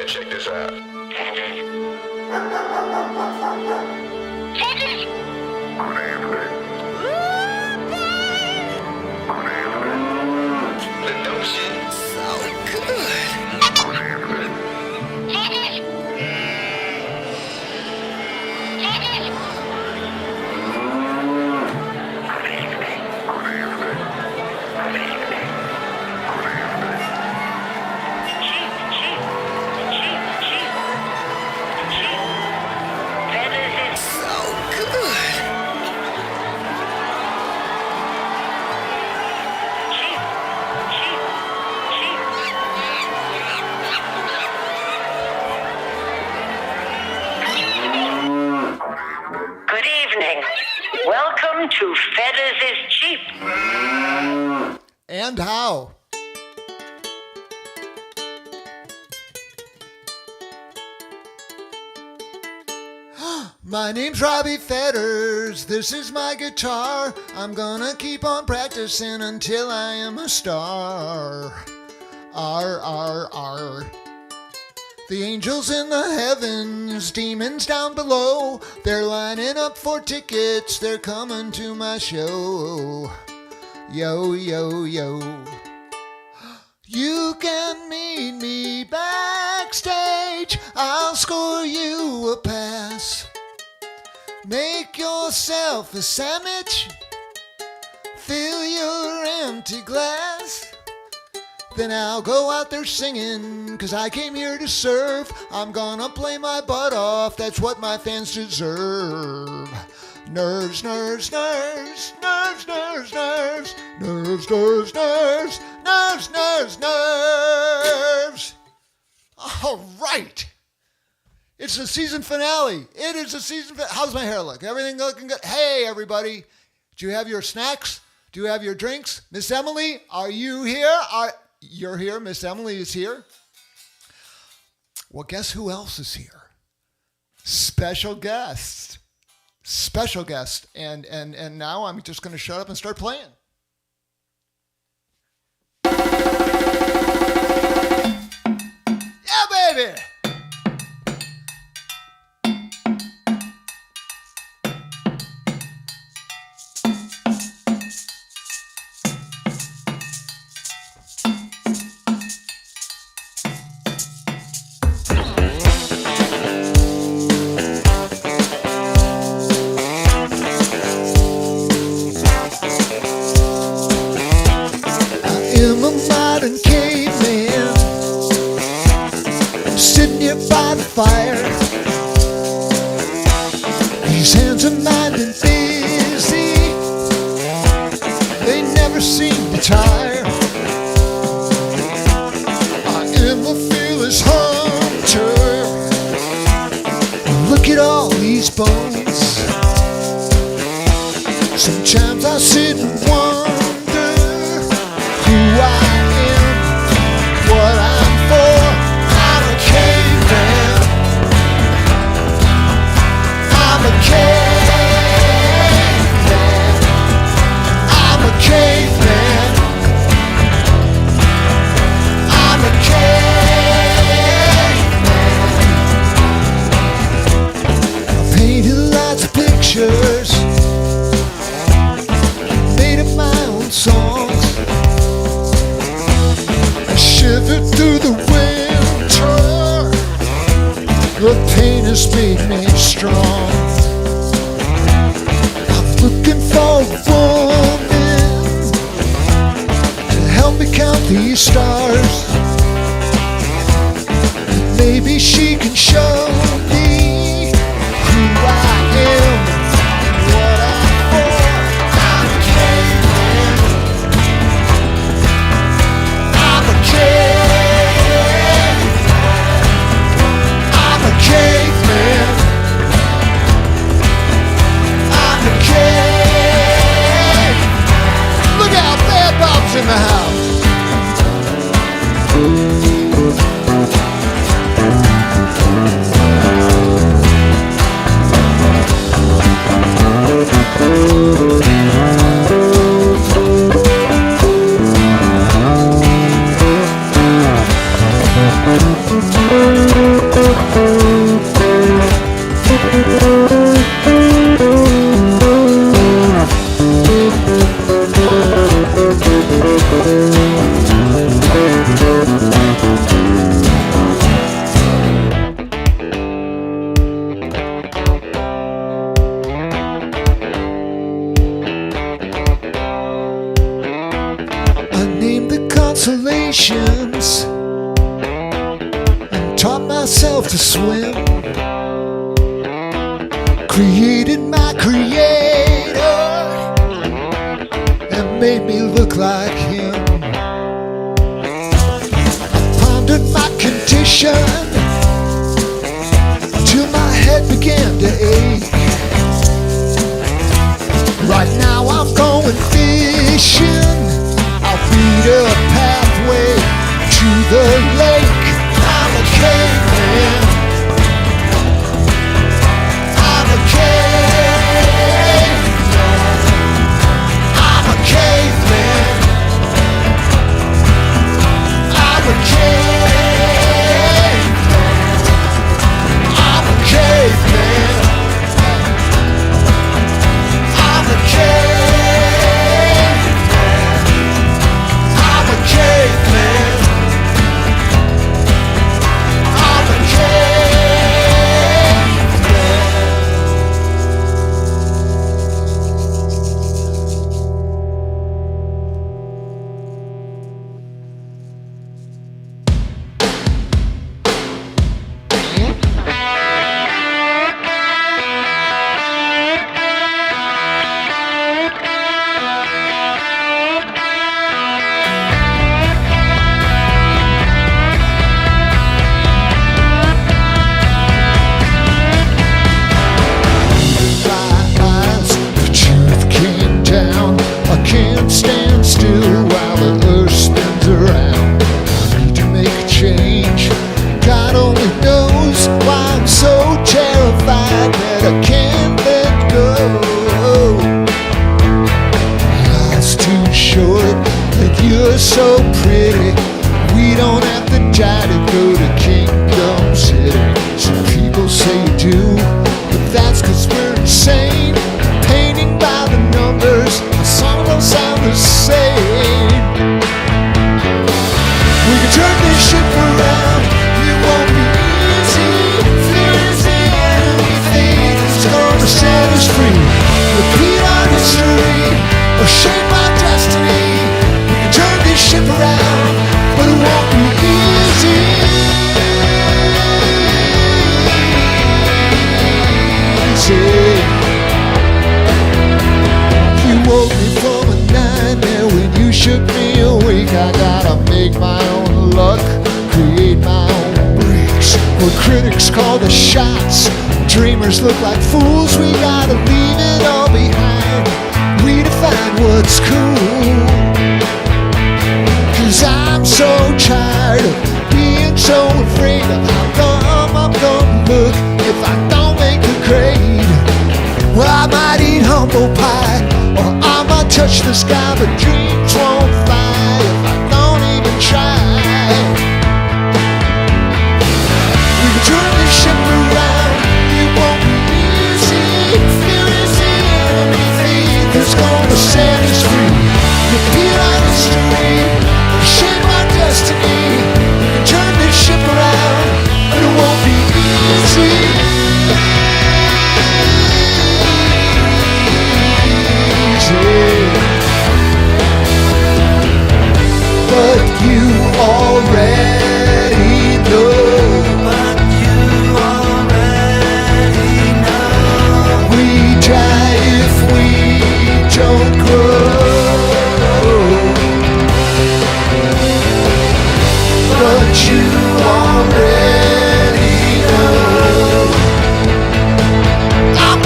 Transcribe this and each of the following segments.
Yeah, check this out. The notion. So good. Good evening. Welcome to Fetters is Cheap. And how? My name's Robbie Fetters, this is my guitar. I'm gonna keep on practicing until I am a star. R. The angels in the heavens, demons down below, they're lining up for tickets, they're coming to my show. Yo, yo, yo. You can meet me backstage, I'll score you a pass. Make yourself a sandwich, fill your empty glass. Then I'll go out there singing, 'cause I came here to serve. I'm gonna play my butt off, that's what my fans deserve. Nerves, nerves, nerves, nerves, nerves, nerves, nerves, nerves, nerves, nerves, nerves, nerves. All right. It's the season finale. It is the season finale. How's my hair look? Everything looking good? Hey, everybody. Do you have your snacks? Do you have your drinks? Miss Emily, are you here? You're here. Miss Emily is here. Well, guess who else is here? Special guest. Special guest. And now I'm just going to shut up and start playing. Yeah, baby. I'm a modern caveman, sitting here by the fire. These hands of mine been busy, they never seem to tire. I am a fearless hunter, look at all these bones. Sometimes I sit and wonder who I am, what I'm for. I'm a caveman. I'm a caveman. I'm a caveman. I'm a caveman. I painted lots of pictures, made up my own songs. Shivered through the winter, the pain has made me strong. I'm looking for a woman to help me count these stars. Maybe she can show me who I am, what I'm for. I'm a caveman. I'm a caveman. I'm a caveman. I'm a caveman. Look out, Bad Bob's in the house. Consolations and taught myself to swim. Created my creator and made me look like him. I pondered my condition till my head began to ache. Right now I'm going fishing. I'll beat a pathway to the lake. I'm a caveman. I'm a caveman. I'm a caveman. I'm a caveman. I'm a caveman. I'm a caveman. So pretty, we don't have to die to go to Kingdom City. Some people say you do, but that's 'cause we're insane. Painting by the numbers, the song don't sound the same. We can turn this ship around, it won't be easy. Fear is the enemy, faith is gonna set us free. Repeat our history, or shape our destiny. Turn this ship around, but it won't be easy. You woke me from a nightmare when you shook me awake. I gotta make my own luck, create my own breaks. What critics call the shots, dreamers look like fools. We gotta leave it all behind, redefine what's cool. 'Cause I'm so tired of being so afraid of how dumb I'm gonna look if I don't make the grade. Well, I might eat humble pie, or I might touch the sky, but dreams won't fly if I don't even try. We can turn this ship around, it won't be easy. Fear is the enemy, faith is gonna set us free. Repeat our history, shape our destiny. We can turn this ship around, but it won't be easy. But you already know. But you already know. We die if we don't grow. But you already know. I'm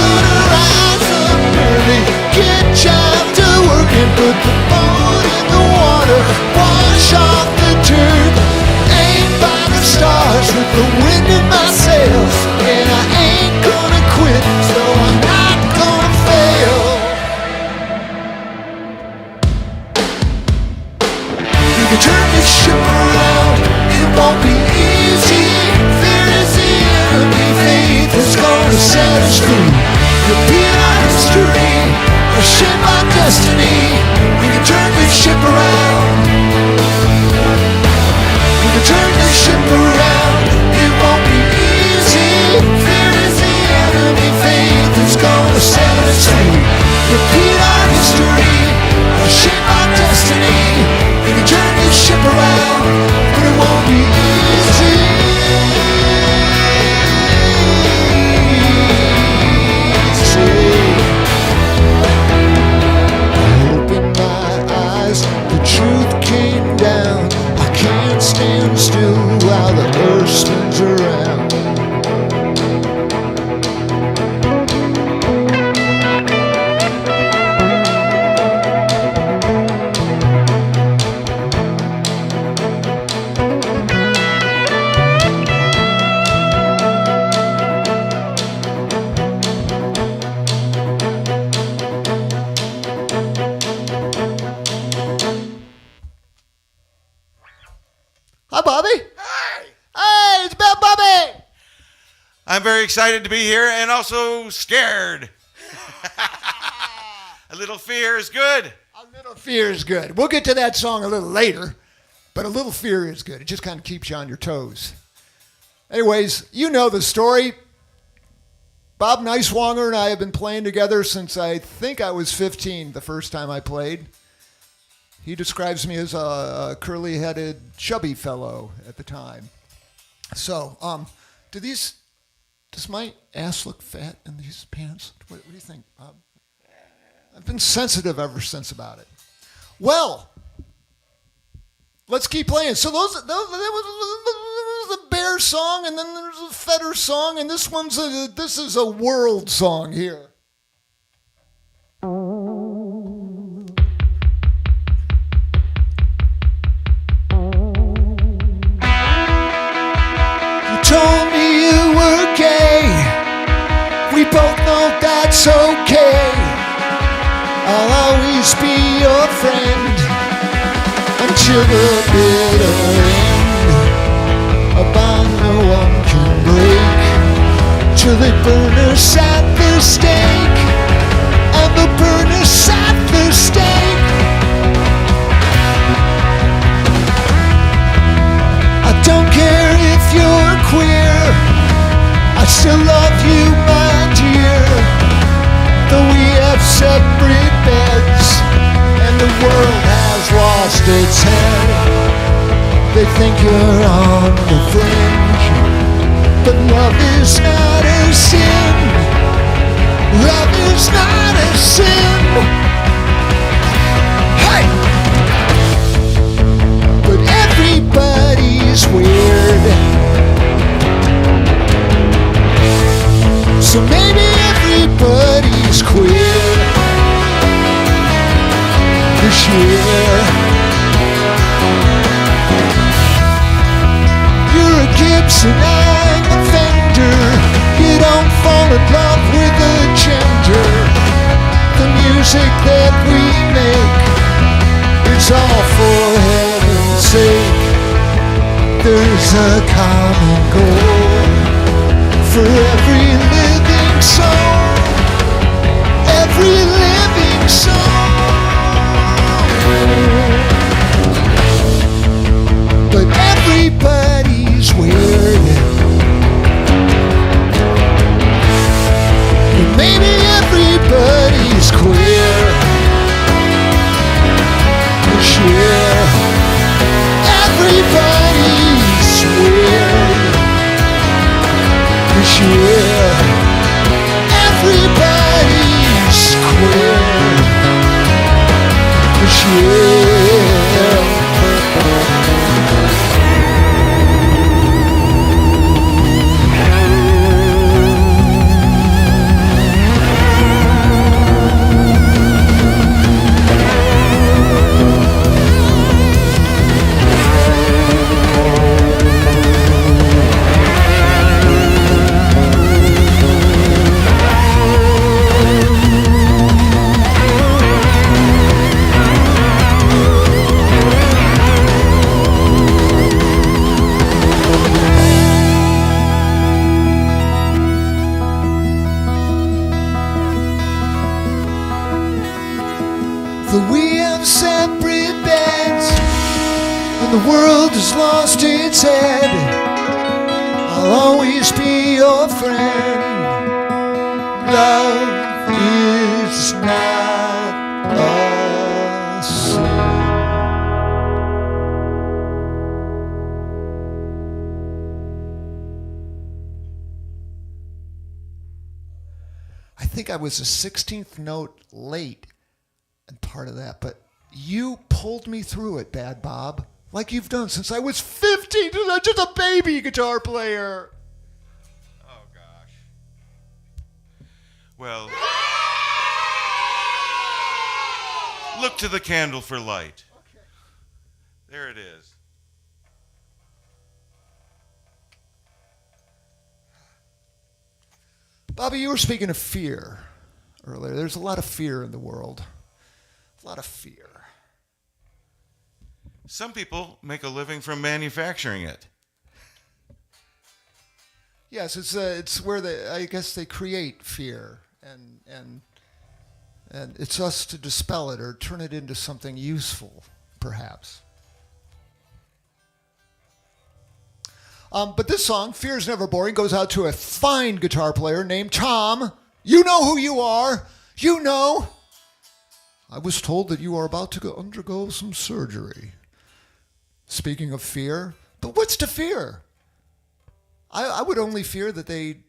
gonna rise up early, get job to work and put the boat in the water, wash off the dirt, aim by the stars with the wind in my sails, and I ain't gonna quit, so I'm not gonna fail. You can turn this ship around, it won't be easy. Fear is the enemy, faith is gonna set us free. repeat our history, or shape our destiny. We can turn this ship around. We can turn this ship around. It won't be easy. Fear is the enemy. Faith is gonna set us free. Repeat our history, or shape our destiny. We can turn this ship around, but it won't be easy. The truth came down. I can't stand still while the earth spins around. Hi, Bobby. Hi. Hey, it's about Bobby. I'm very excited to be here and also scared. A little fear is good. A little fear is good. We'll get to that song a little later, but a little fear is good. It just kind of keeps you on your toes. Anyways, you know the story. Bob Neiswanger and I have been playing together since I think I was 15 the first time I played. He describes me as a curly-headed, chubby fellow at the time. So, does my ass look fat in these pants? What do you think, Bob? I've been sensitive ever since about it. Well, let's keep playing. So that was a Bear song, and then there's a Fetters song, and this is a world song here. Told me you were gay. We both know that's okay. I'll always be your friend until the bitter end. A bond no one can break till they burn us at the stake. And they'll burn us at the stake. I don't care if you're queer, I still love you, my dear. Though we have separate beds and the world has lost its head. They think you're on the fringe, but love is not a sin. Love is not a sin. Hey! But everybody's weird, so maybe everybody's queer this year. You're a Gibson, I'm a Fender. You don't fall in love with a gender. The music that we make is all for heaven's sake. There's a common goal for every living soul. Every living soul. But everybody's weird, and maybe everybody's queer this year. Everybody's weird this year. Everybody's queer this year. Though we have separate beds, when the world has lost its head, I'll always be your friend. Love is not a sin. I think I was a 16th note late and part of that, but you pulled me through it, Bad Bob, like you've done since I was 15. I'm just a baby guitar player. Oh, gosh. Well, look to the candle for light. Okay. There it is. Bobby, you were speaking of fear earlier. There's a lot of fear in the world. A lot of fear. Some people make a living from manufacturing it. Yes, it's where I guess they create fear, and it's us to dispel it or turn it into something useful, perhaps. But this song, Fear Is Never Boring, goes out to a fine guitar player named Tom. You know who you are. You know. I was told that you are about to undergo some surgery. Speaking of fear, but what's to fear? I would only fear that they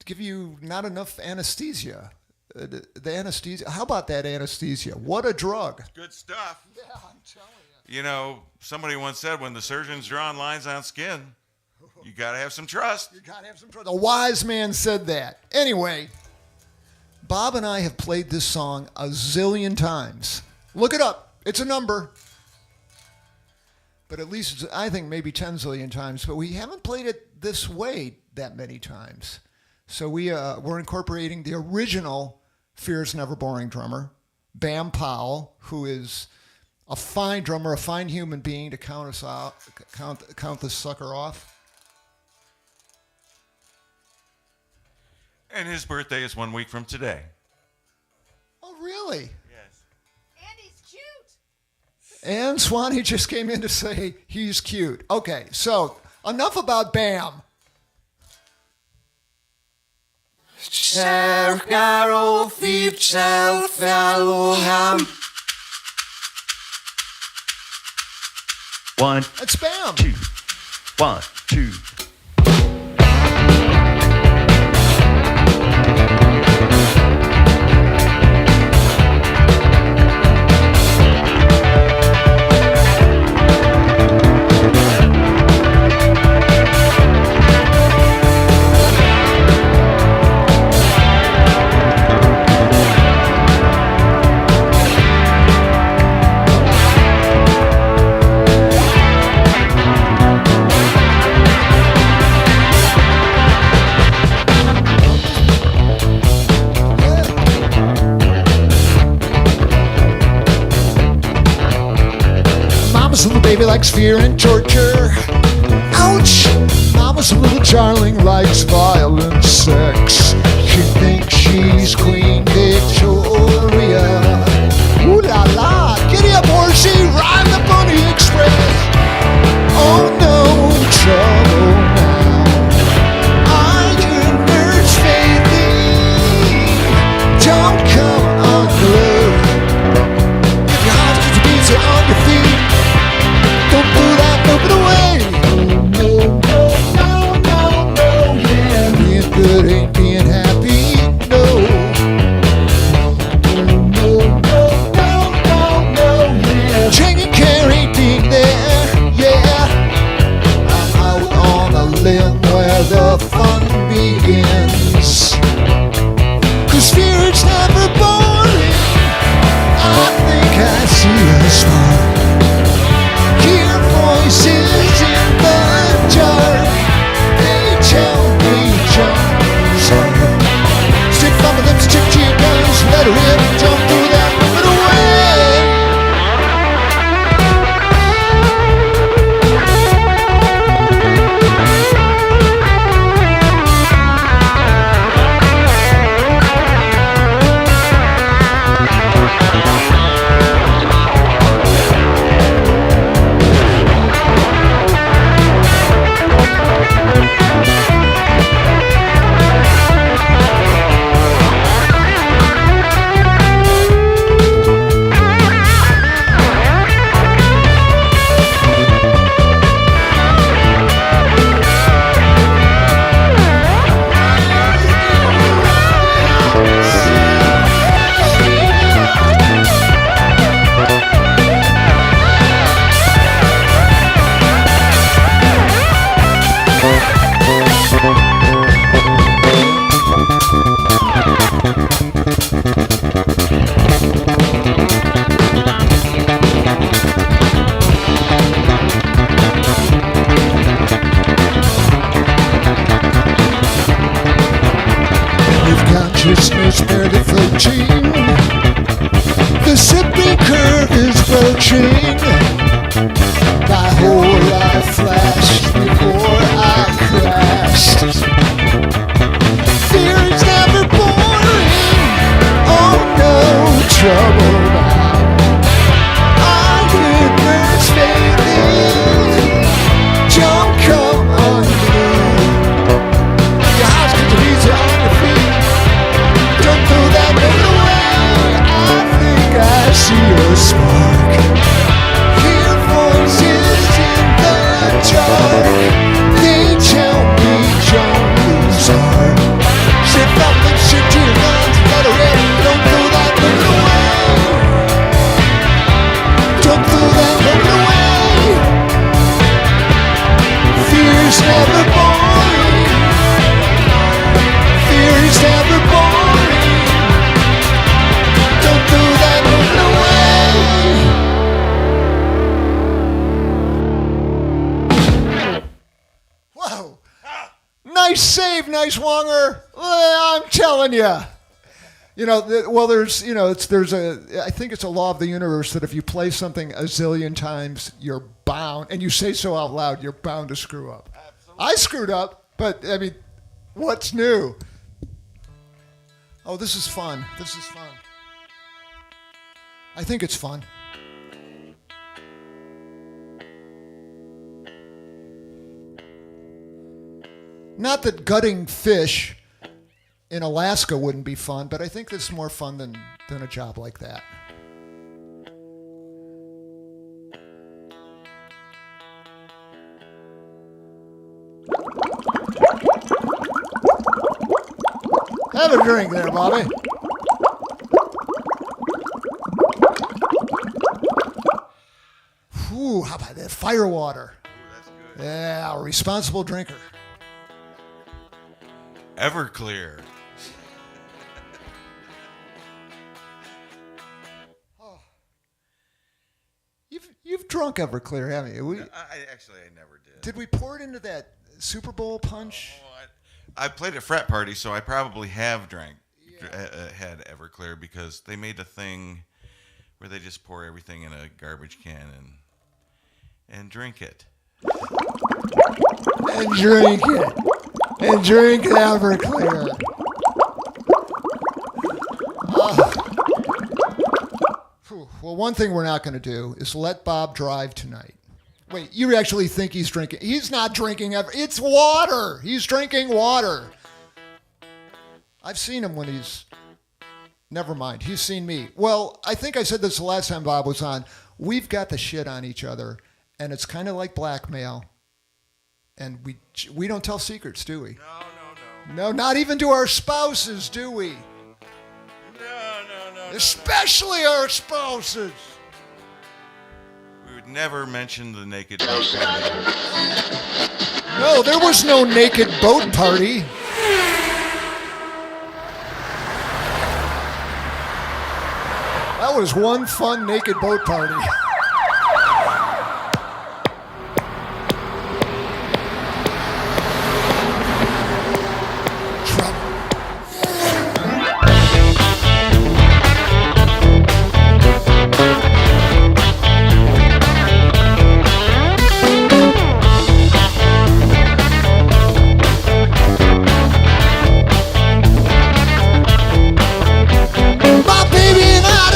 give you not enough anesthesia. The anesthesia. How about that anesthesia? What a drug. Good stuff. Yeah, I'm telling you. You know, somebody once said when the surgeon's drawing lines on skin, you got to have some trust. You gotta have some trust. A wise man said that. Anyway, Bob and I have played this song a zillion times. Look it up. It's a number. But at least, I think maybe 10 zillion times. But we haven't played it this way that many times. So we're incorporating the original Fear Is Never Boring drummer, Bam Powell, who is a fine drummer, a fine human being to count us out, count this sucker off. And his birthday is 1 week from today. Oh, really? Yes. And he's cute. And Swanee just came in to say he's cute. Okay, so enough about Bam. One, It's Bam. two, 1, 2. Mama's little baby likes fear and torture. Ouch! Mama's little darling likes violent sex. She thinks she's Queen Victoria. Ooh la la! Giddy up, horsey! Ride the Bunny Express! Oh no, trouble now. Are your nerves failing? Don't come unglued. If your hostage beats you on your feet, don't pull that moving away. No, no, no, no, no, yeah. Being good ain't being happy, no. barely floating. The slippery curve is broaching. My whole life flashed before I crashed. Fear is never boring. Oh no, trouble now. Our river's fading. Don't come on me. Your house gets easy on your feet. Don't throw that note away. I think I see a spark. Hear voices in the dark. They tell me don't lose heart. Shift up and shift your guns. Let her in. Don't throw that note away. Don't throw that note away. Fear's never boring. Fear's never boring. Don't throw that note away. Whoa. Nice save, nice wonger. I'm telling you. You know, there's, I think it's a law of the universe that if you play something a zillion times, you're bound, and you say so out loud, you're bound to screw up. Absolutely. I screwed up, but, I mean, what's new? Oh, this is fun. This is fun. I think it's fun. Not that gutting fish in Alaska wouldn't be fun, but I think this is more fun than a job like that. Have a drink there, Bobby. Ooh, how about that? Fire water. Ooh, that's good. Yeah, a responsible drinker. Everclear. You've drunk Everclear, haven't you? I never did. Did we pour it into that Super Bowl punch? Oh, I played at frat party, so I probably have had Everclear because they made a thing where they just pour everything in a garbage can and drink it. And drink it. And drink Everclear. Well, one thing we're not going to do is let Bob drive tonight. Wait, you actually think he's drinking? He's not drinking ever. It's water. He's drinking water. I've seen him when he's... Never mind. He's seen me. Well, I think I said this the last time Bob was on. We've got the shit on each other, and it's kind of like blackmail. And we don't tell secrets, do we? No, not even to our spouses, do we? No. Especially our spouses. We would never mention the naked boat party. No, there was no naked boat party. That was one fun naked boat party.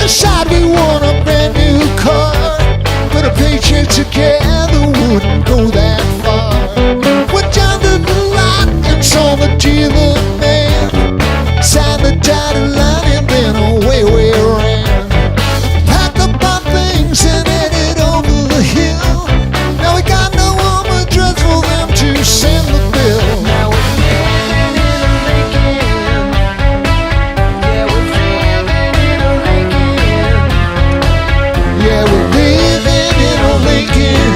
Decided we want a brand new car, but a paycheck together wouldn't go that far. Went down to the lot and saw the dealer man, signed the dotted line and then away we ran. Packed up our things and headed over the hill. Now we got no home address for them to send the bill. Now we're living in a Lincoln. Yeah, we're living in a Lincoln. Yeah, we're living in a Lincoln.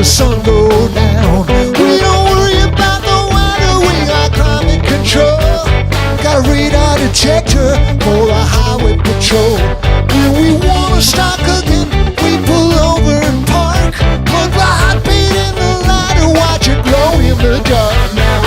the sun go down. We don't worry about the weather, we got climate control. Got a radar detector for the highway patrol. When we wanna start cooking, we pull over and park. Put the hot plate in the lighter, watch it glow in the dark. Now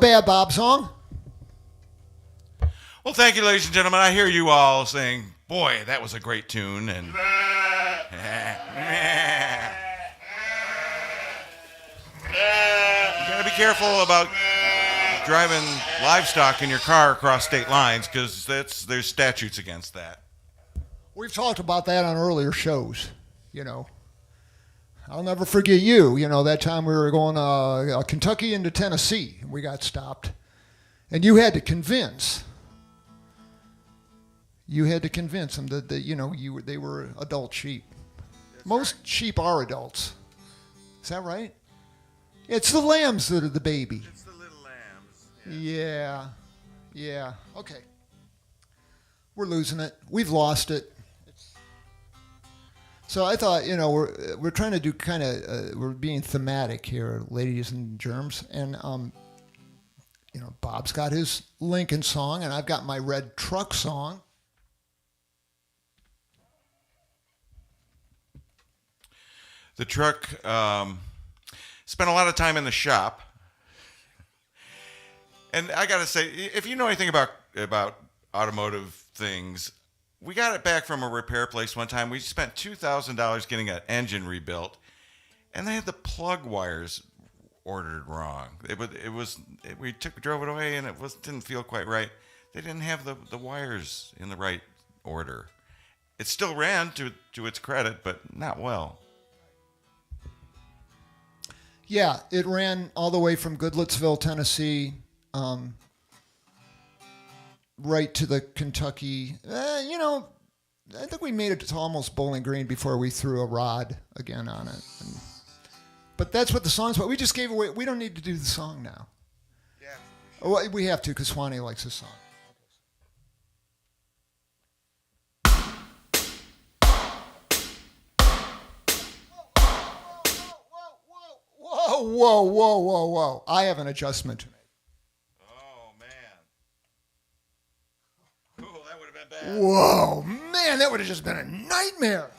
bad Bob song. Well, thank you, ladies and gentlemen. I hear you all saying, boy, that was a great tune. And you got to be careful about driving livestock in your car across state lines because there's statutes against that. We've talked about that on earlier shows, you know. I'll never forget you. You know, that time we were going Kentucky into Tennessee. We got stopped. And you had to convince. You had to convince them that you know, they were adult sheep. That's most right. Sheep are adults. Is that right? It's the lambs that are the baby. It's the little lambs. Yeah. Okay. We're losing it. We've lost it. So I thought, you know, we're trying to do kind of we're being thematic here, ladies and germs, and you know, Bob's got his Lincoln song, and I've got my Red Truck song. The truck spent a lot of time in the shop, and I got to say, if you know anything about automotive things. We got it back from a repair place one time. We spent $2,000 getting an engine rebuilt, and they had the plug wires ordered wrong. We drove it away, and didn't feel quite right. They didn't have the wires in the right order. It still ran to its credit, but not well. Yeah, it ran all the way from Goodlettsville, Tennessee, right to the Kentucky. You know, I think we made it to almost Bowling Green before we threw a rod again on it. But that's what the song's about. We just gave away. We don't need to do the song now. Yeah. Well, we have to because Swanee likes the song. Whoa. I have an adjustment to make. Oh, man. Cool, that would have been Whoa, man, that would have just been a nightmare.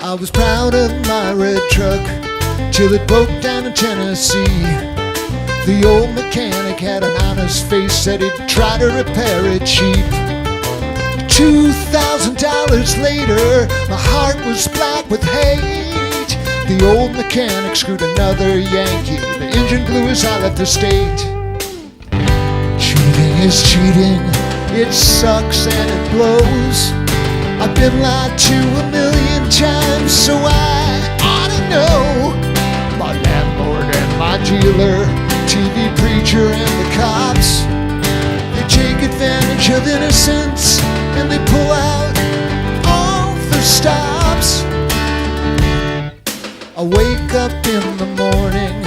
I was proud of my red truck till it broke down in Tennessee. The old mechanic had an honest face, said he'd try to repair it cheap. $2,000 later, my heart was black with hate. The old mechanic screwed another Yankee. The engine blew as I left the state. Cheating is cheating, it sucks and it blows. I've been lied to a million times, so I ought to know. My landlord and my dealer, TV preacher and the cops, they take advantage of innocence and they pull out all the stops. I wake up in the morning,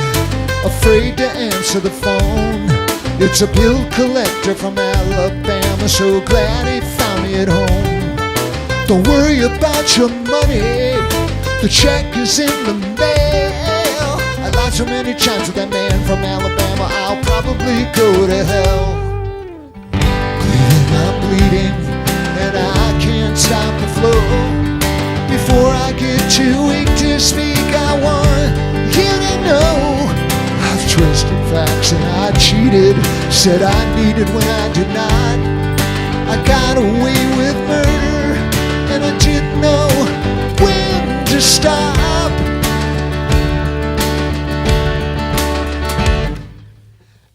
afraid to answer the phone. It's a bill collector from Alabama, so glad he found me at home. Don't worry about your money, the check is in the mail. I lied so many times with that man from Alabama, I'll probably go to hell. Bleeding, I'm bleeding, and I can't stop the flow. Before I get too weak to speak, I want you to know I've twisted facts and I cheated, said I needed when I did not. I got away with murder, and I didn't know when to stop.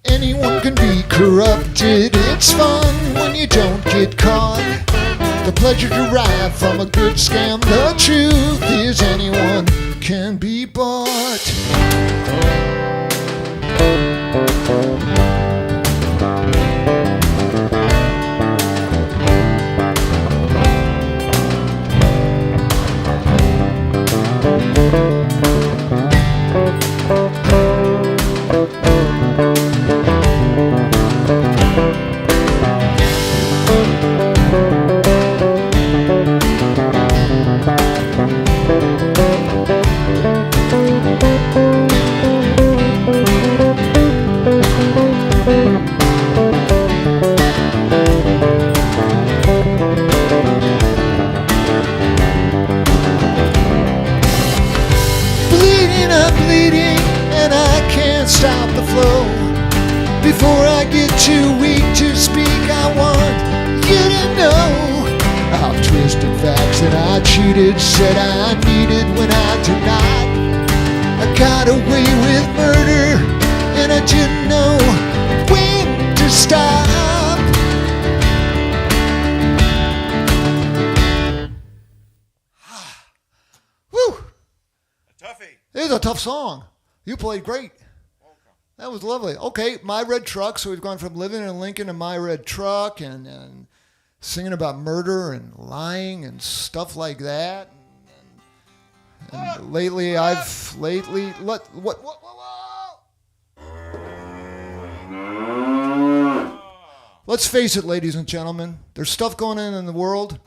Anyone can be corrupted, it's fun when you don't get caught. The pleasure derived from a good scam, the truth is anyone can be bought. Stop the flow. Before I get too weak to speak, I want you to know I've twisted facts and I cheated, said I needed when I did not. I got away with murder and I didn't know when to stop. Woo! A toughie. It was a tough song. You played great. That was lovely. Okay, My Red Truck. So we've gone from living in Lincoln to My Red Truck and singing about murder and lying and stuff like that. And lately, let's face it, ladies and gentlemen. There's stuff going on in the world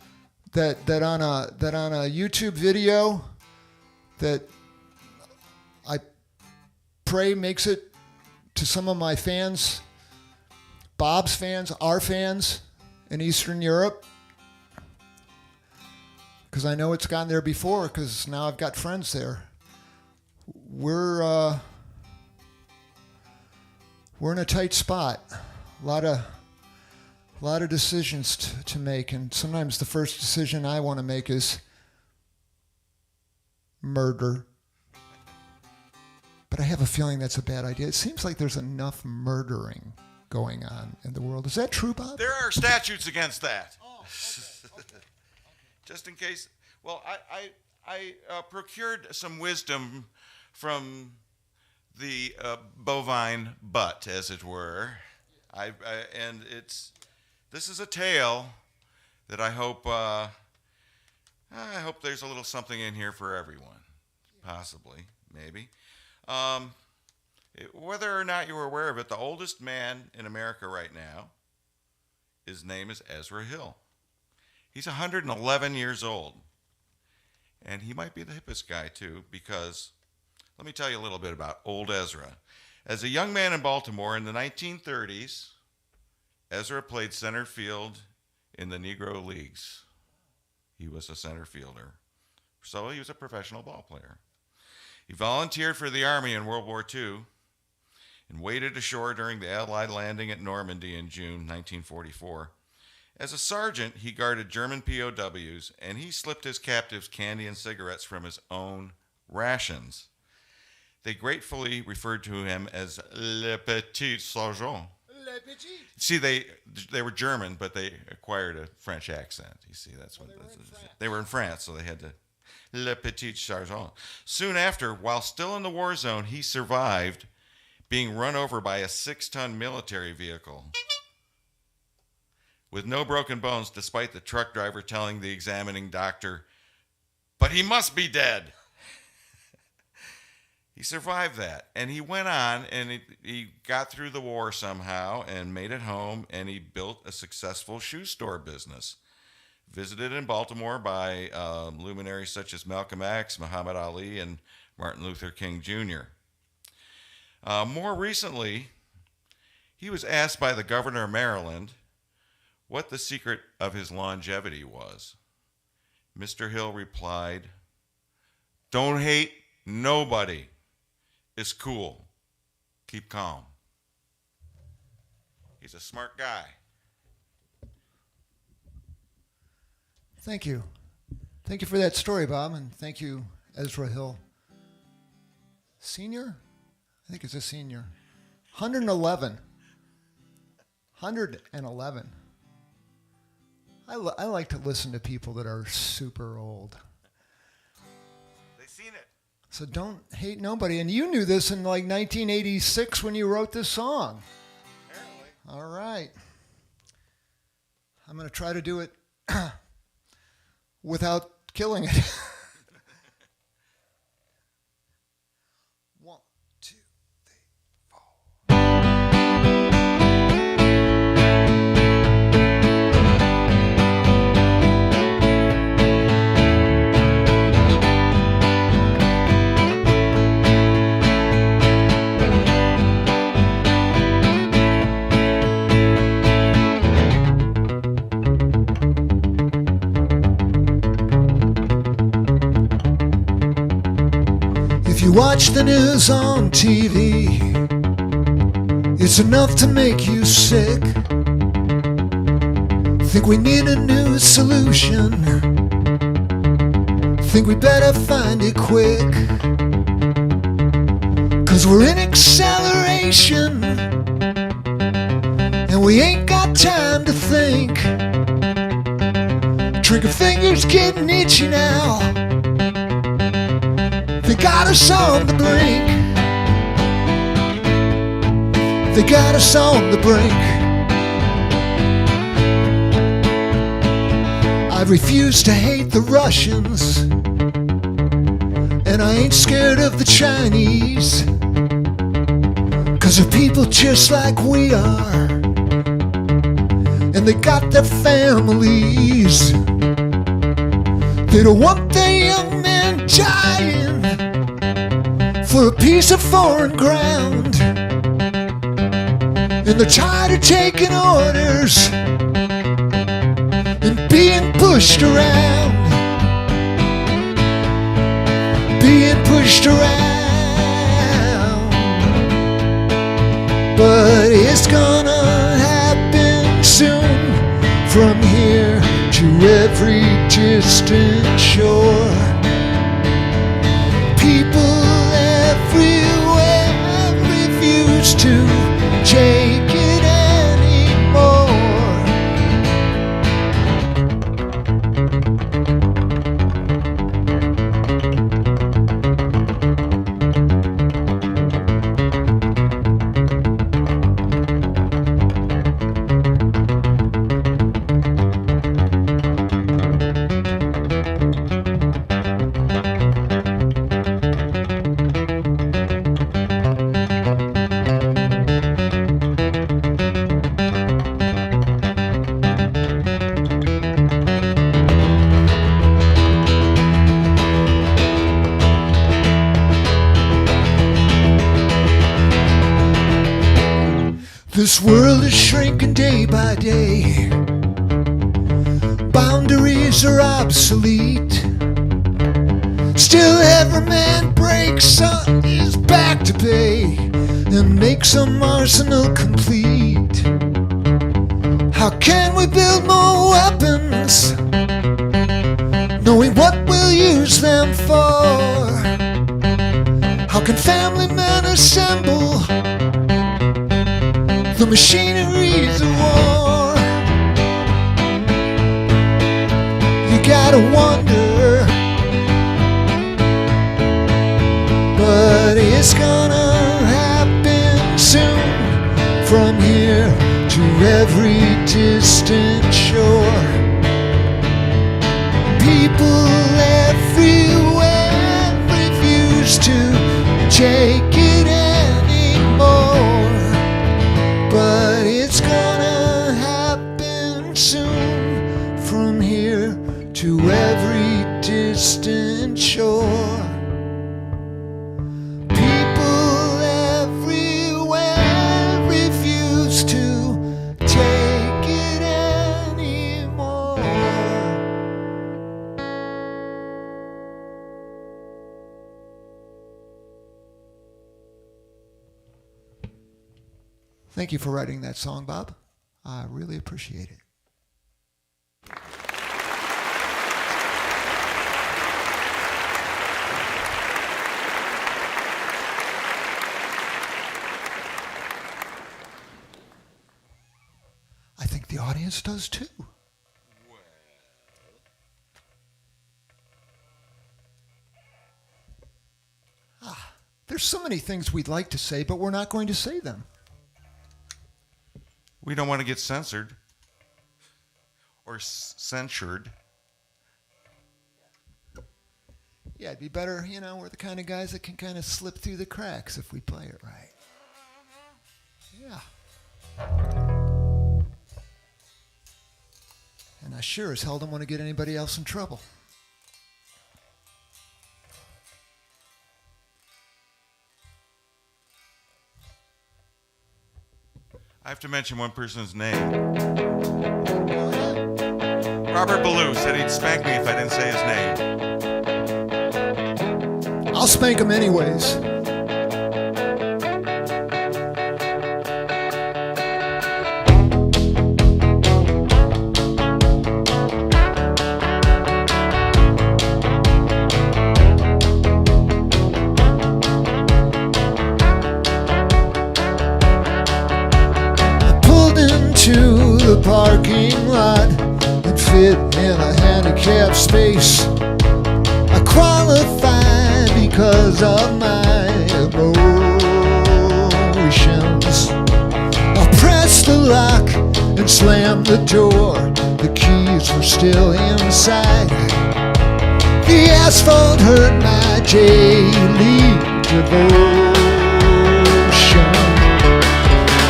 that on a YouTube video that I pray makes it to some of my fans, Bob's fans, our fans in Eastern Europe, because I know it's gotten there before, because now I've got friends there. We're in a tight spot. A lot of decisions to make, and sometimes the first decision I want to make is murder. But I have a feeling that's a bad idea. It seems like there's enough murdering going on in the world. Is that true, Bob? There are statutes against that. Oh, okay. Just in case. Well, I procured some wisdom from the bovine butt, as it were. And this is a tale that I hope there's a little something in here for everyone, possibly, maybe. Whether or not you were aware of it, the oldest man in America right now, his name is Ezra Hill. He's 111 years old. And he might be the hippest guy, too, because let me tell you a little bit about old Ezra. As a young man in Baltimore in the 1930s, Ezra played center field in the Negro Leagues. He was a center fielder. So he was a professional ball player. He volunteered for the Army in World War II and waded ashore during the Allied landing at Normandy in June 1944. As a sergeant, he guarded German POWs, and he slipped his captives candy and cigarettes from his own rations. They gratefully referred to him as Le Petit Sergeant. Le Petit. See, they were German, but they acquired a French accent. You see, that's what they were in France, so they had to Le Petit Sergeant. Soon after, while still in the war zone, he survived being run over by a 6-ton military vehicle with no broken bones, despite the truck driver telling the examining doctor, "But he must be dead." He survived that, and he went on, and he got through the war somehow and made it home, and he built a successful shoe store business. Visited in Baltimore by luminaries such as Malcolm X, Muhammad Ali, and Martin Luther King Jr. More recently, he was asked by the governor of Maryland what the secret of his longevity was. Mr. Hill replied, "Don't hate nobody. It's cool. Keep calm." He's a smart guy. Thank you. Thank you for that story, Bob, and thank you, Ezra Hill. Senior? I think it's a senior. 111. 111. I like to listen to people that are super old. They've seen it. So don't hate nobody. And you knew this in like 1986 when you wrote this song. Apparently. All right. I'm going to try to do it without killing it. 1, 2, 3, 4. If you watch the news on TV, it's enough to make you sick. Think we need a new solution. Think we better find it quick. 'Cause we're in acceleration, and we ain't got time to think. Trigger fingers getting itchy now. They got us on the brink. They got us on the brink. I refuse to hate the Russians, and I ain't scared of the Chinese, 'cause they're people just like we are, and they got their families. They don't want their young men dying for a piece of foreign ground, and they're tired of taking orders and being pushed around, being pushed around. But it's gonna happen soon, from here to every distant shore. People everywhere refuse to take it anymore. This world is shrinking day by day. Boundaries are obsolete. Still every man breaks on his back to pay and makes some arsenal complete. How can we build more weapons, knowing what we'll use them for? How can family men assemble the machineries of war? You gotta wonder, but it's gonna happen soon. From here to every distant shore, people everywhere refuse to take it anymore. But it's gonna happen soon. From here to every distant shore, people everywhere refuse to take it anymore. Thank you for writing that song, Bob. I really appreciate it. I think the audience does too. There's so many things we'd like to say, but we're not going to say them. We don't want to get censored or censured. Yeah, it'd be better, you know, we're the kind of guys that can kind of slip through the cracks if we play it right. Yeah. And I sure as hell don't want to get anybody else in trouble. I have to mention one person's name. Robert Ballou said he'd spank me if I didn't say his name. I'll spank him anyways. To the parking lot and fit in a handicapped space. I qualify because of my emotions. I pressed the lock and slammed the door. The keys were still inside. The asphalt hurt my daily devotion.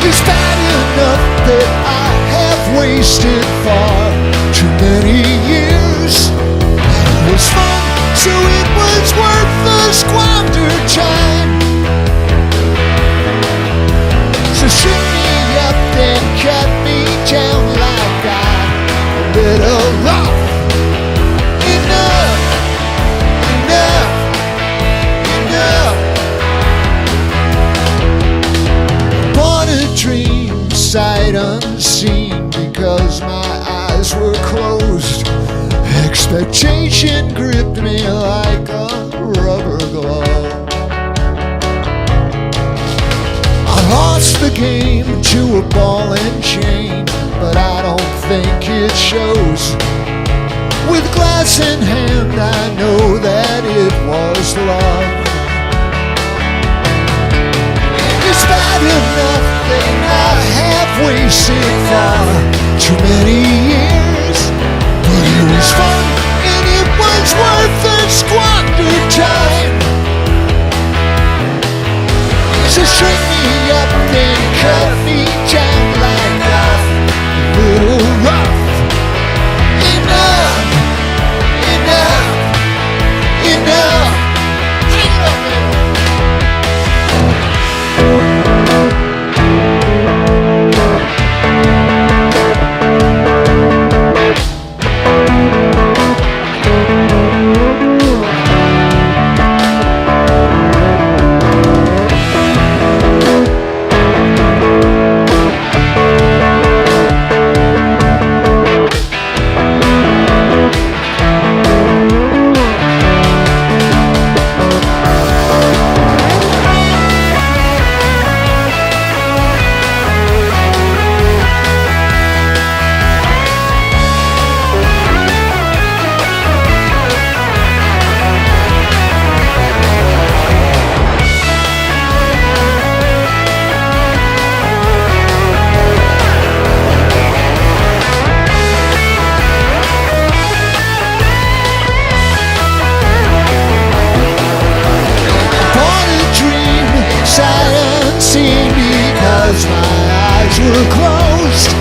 It's bad enough that I have wasted far too many years. It was fun, so it was worth the squandered time. So shoot me up and cut me down like I'm a little rough. Enough, enough, enough. Bought a dream sight unseen because my eyes were closed. Expectation gripped me like a rubber glove. I lost the game to a ball and chain, but I don't think it shows. With glass in hand, I know that it was love. It's bad enough that I have wasted far too many years, but it was fun and it was worth the squandered time. So string me up and cut me down like I'm a little rough. Enough, enough, enough. Hang on, man. were closed.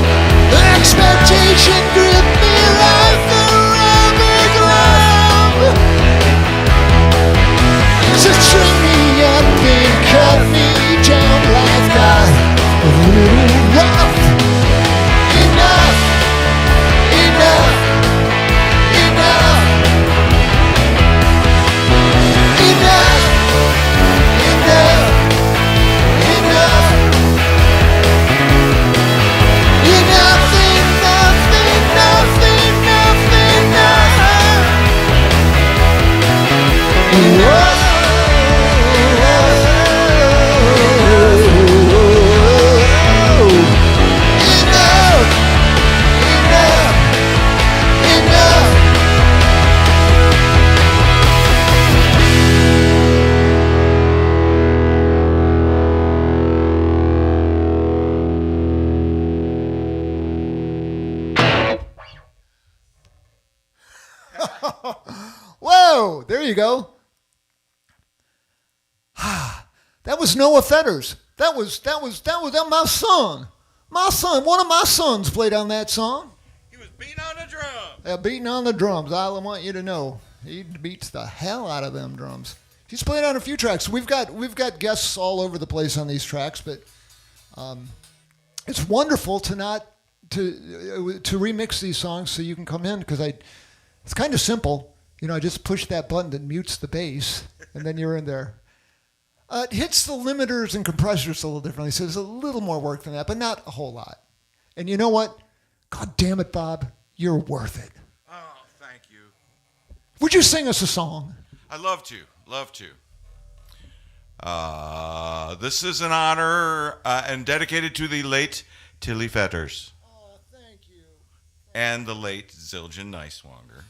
Expectation gripped me like a rubber glove. So string me up and cut me down. Life got a little rough. Enough, enough, enough, enough, enough, enough, enough, enough, enough, enough, enough. Whoa. Whoa, there you go. That was Noah Fetters. That was my son. My son, one of my sons played on that song. He was beating on the drum. Yeah, beating on the drums. I want you to know, he beats the hell out of them drums. He's played on a few tracks. We've got guests all over the place on these tracks, but it's wonderful to remix these songs so you can come in because it's kind of simple. You know, I just push that button that mutes the bass, and then you're in there. It hits the limiters and compressors a little differently, so there's a little more work than that, but not a whole lot. And you know what? God damn it, Bob, you're worth it. Oh, thank you. Would you sing us a song? I'd love to. This is an honor and dedicated to the late Tilly Fetters. Oh, thank you. And the late Zildjian Neiswanger.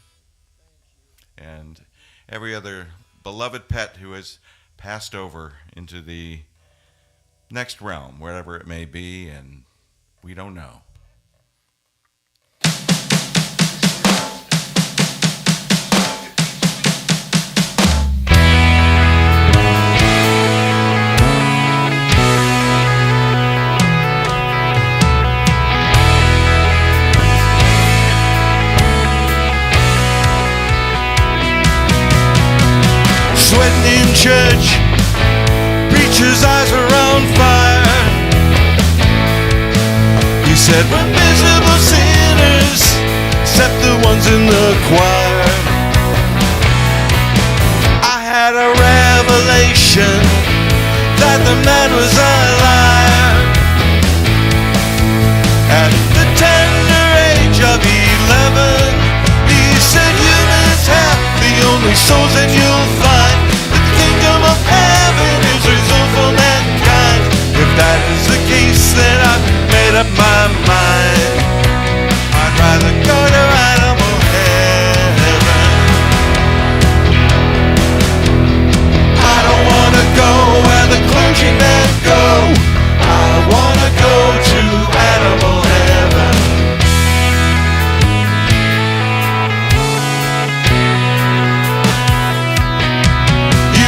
And every other beloved pet who has passed over into the next realm, wherever it may be, and we don't know. Sweating in church, preacher's eyes were on fire. He said we're miserable sinners, except the ones in the choir. I had a revelation that the man was a liar. At the tender age of 11, he said humans have the only souls that you'll find. The kingdom of heaven is reserved for mankind. If that is the case, then I've made up my mind. I'd rather go to animal heaven. I don't wanna go where the clergymen go. I wanna go to animal heaven.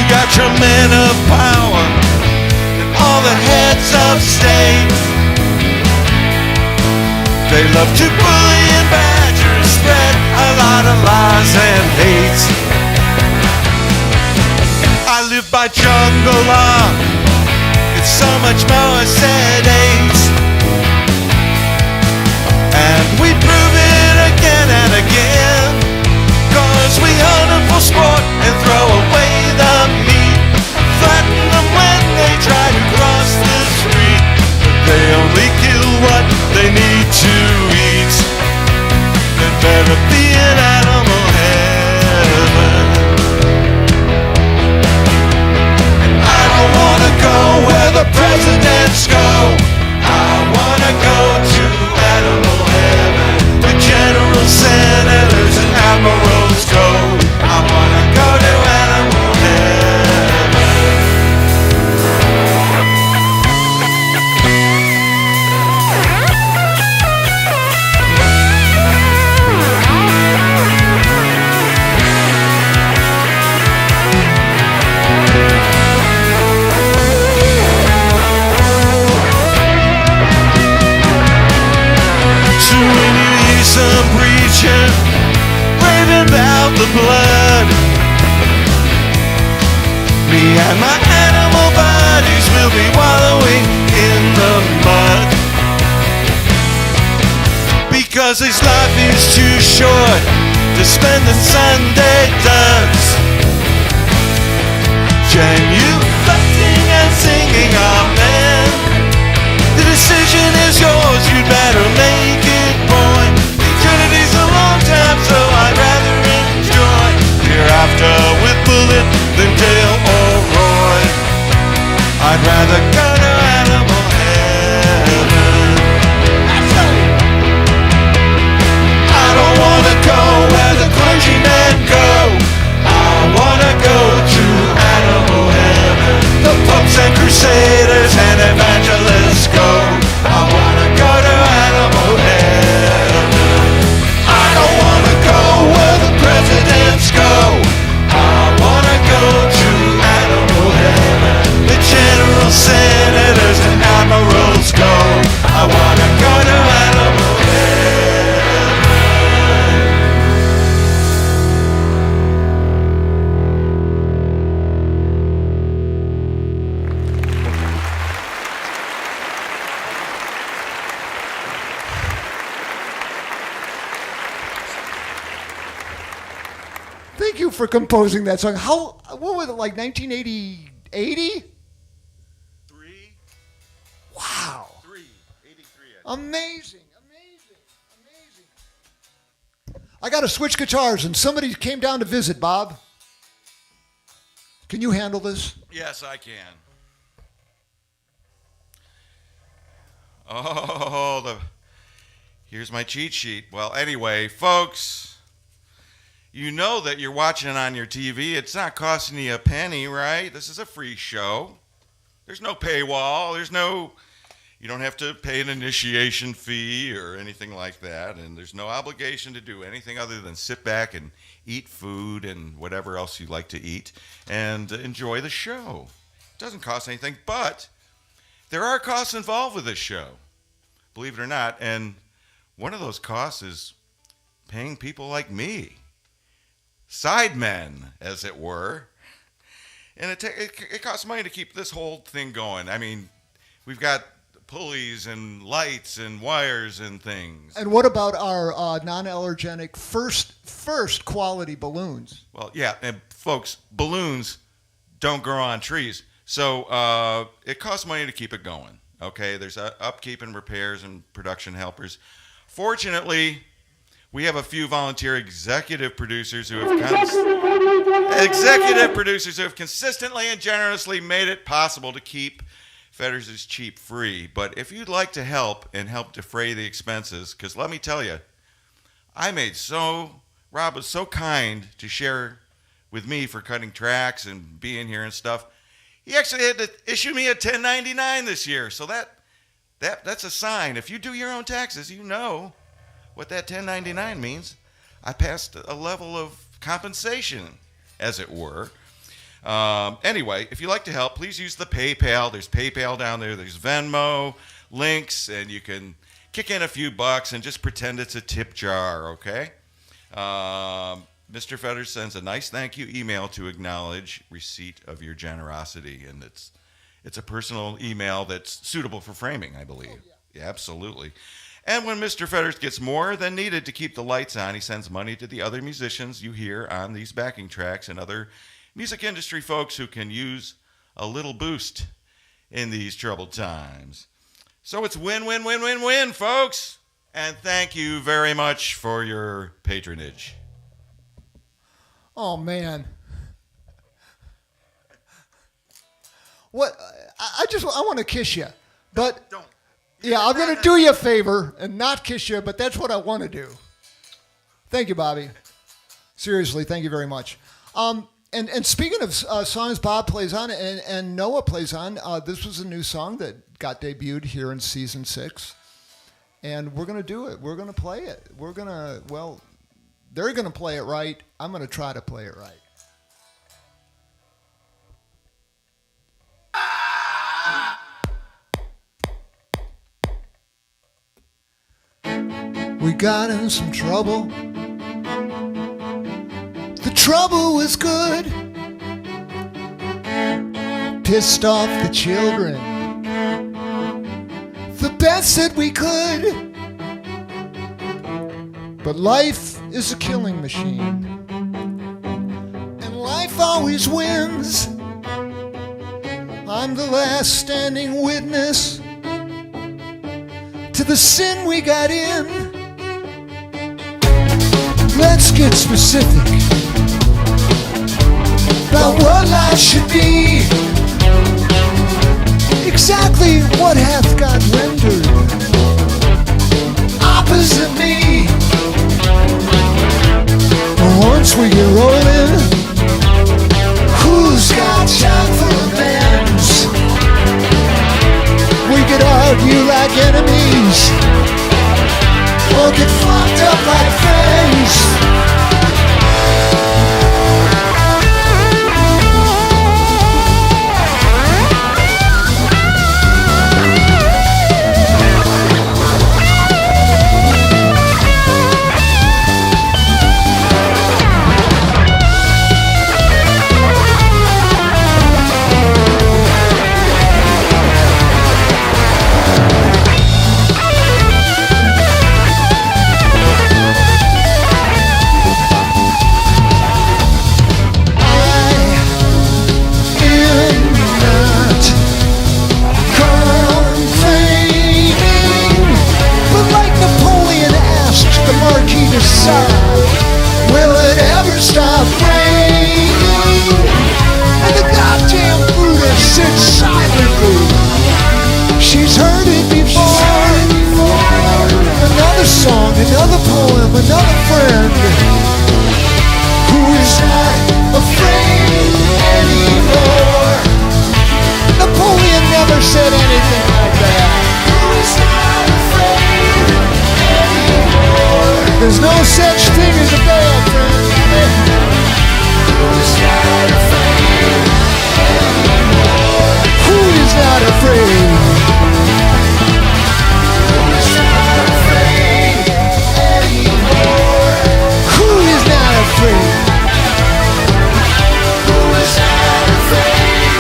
Got your men of power and all the heads of state. They love to bully and badger and spread a lot of lies and hate. I live by jungle law, it's so much more sedate. And we prove it again and again, 'cause we hunt them for sport and throw away the meat. Threaten them when they try to cross the street, but they only kill what they need to eat. Then better be in animal heaven. And I don't wanna go where the presidents go. without the blood. Me and my animal buddies will be wallowing in the mud. Because this life is too short to spend the Sunday duds. Genuflecting and singing amen. The decision is yours, you'd better make it, boy. Eternity's a long time, so I'd rather enjoy hereafter with Bullet than Dale or Roy. I'd rather go to animal heaven. I don't wanna go where the clergymen go. I wanna go to animal heaven. The popes and crusaders and evangelists go. I wanna go to animal heaven. I don't wanna go where the presidents go. I wanna go to animal heaven. The generals, senators, and admirals go. I wanna go to animal heaven. Thank you for composing that song. What was it, like 1980? 80? 3? Wow. 3. 83. Amazing. I got to switch guitars, and somebody came down to visit, Bob. Can you handle this? Yes, I can. Oh, here's my cheat sheet. Well, anyway, folks, you know that you're watching on your TV. It's not costing you a penny, right? This is a free show. There's no paywall. You don't have to pay an initiation fee or anything like that, and there's no obligation to do anything other than sit back and eat food and whatever else you like to eat and enjoy the show. It doesn't cost anything, but there are costs involved with this show, believe it or not, and one of those costs is paying people like me, sidemen, as it were, and it costs money to keep this whole thing going. I mean, we've got pulleys and lights and wires and things. And what about our non-allergenic first quality balloons? Well, yeah, and folks, balloons don't grow on trees. So it costs money to keep it going, okay? There's upkeep and repairs and production helpers. Fortunately, we have a few volunteer executive producers who have consistently and generously made it possible to keep Fetters is Cheap free. But if you'd like to help and help defray the expenses, because let me tell you, Rob was so kind to share with me for cutting tracks and being here and stuff. He actually had to issue me a 1099 this year. So that's a sign. If you do your own taxes, you know what that 1099 means. I passed a level of compensation, as it were. Anyway, if you'd like to help, please use the PayPal. There's PayPal down there. There's Venmo, links, and you can kick in a few bucks and just pretend it's a tip jar, okay? Mr. Fetters sends a nice thank you email to acknowledge receipt of your generosity, and it's a personal email that's suitable for framing, I believe. Yeah, absolutely. And when Mr. Fetters gets more than needed to keep the lights on, he sends money to the other musicians you hear on these backing tracks and other music industry folks who can use a little boost in these troubled times. So it's win, win, win, win, win, folks. And thank you very much for your patronage. Oh, man. What? I want to kiss you. But, Don't. yeah, I'm going to do you a favor and not kiss you, but that's what I want to do. Thank you, Bobby. Seriously, thank you very much. And speaking of songs Bob plays on and Noah plays on, this was a new song that got debuted here in season 6. And we're going to do it. We're going to play it. They're going to play it right. I'm going to try to play it right. We got in some trouble trouble was good. Pissed off the children the best that we could. But life is a killing machine, and life always wins. I'm the last standing witness to the sin we got in. Let's get specific about what life should be. Exactly what hath God rendered opposite me. Once we get rolling, who's got time for amends? We could argue like enemies, or get fucked up like friends. Will it ever stop raining? And the goddamn Buddha sits silently. She's heard it before. Another song, another poem, another friend who is not afraid anymore. Napoleon never said anything like that. Who is not afraid anymore? There's no such thing as a bad friend. Who is not afraid anymore? Who is not afraid? Who is not afraid anymore? Who is not afraid? Who is not afraid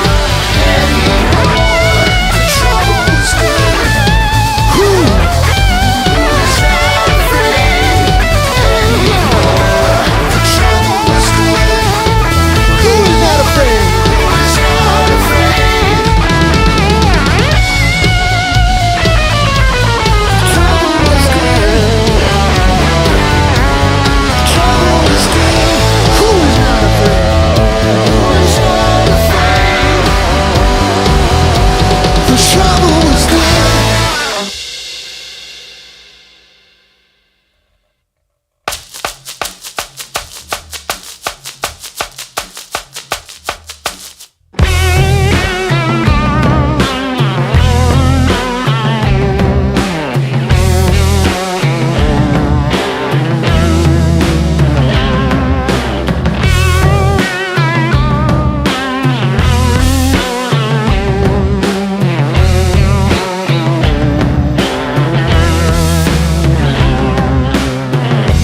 anymore? The trouble is good. Who is not afraid anymore? The trouble is good. Who is not afraid? Who is not afraid? The trouble is good. The trouble is good. Who is not afraid? Who is not afraid? The trouble is good.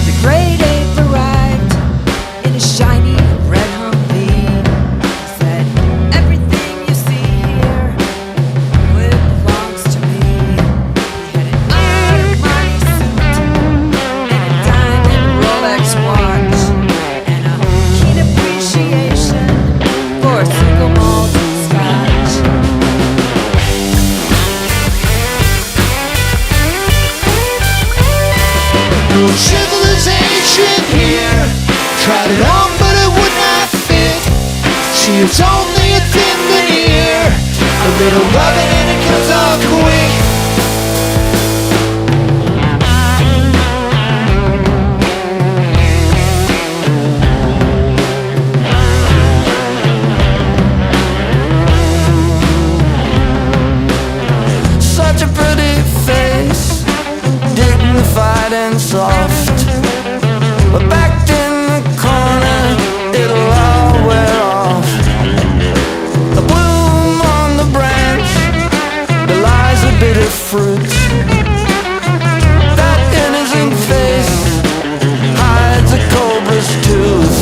The great ape arrived in a shiny red Humvee. He said, "Everything you see here, well, it belongs to me." He had an Armani suit and a diamond Rolex watch and a keen appreciation for single malt scotch. No civilization here. Tried it on, but it would not fit. See, it's only a thin veneer. A little rubbing and it comes off quick. Such a pretty face, dignified and soft. But backed in the corner, it'll all wear off. A bloom on the branch belies a bitter fruit. That innocent face hides a cobra's tooth.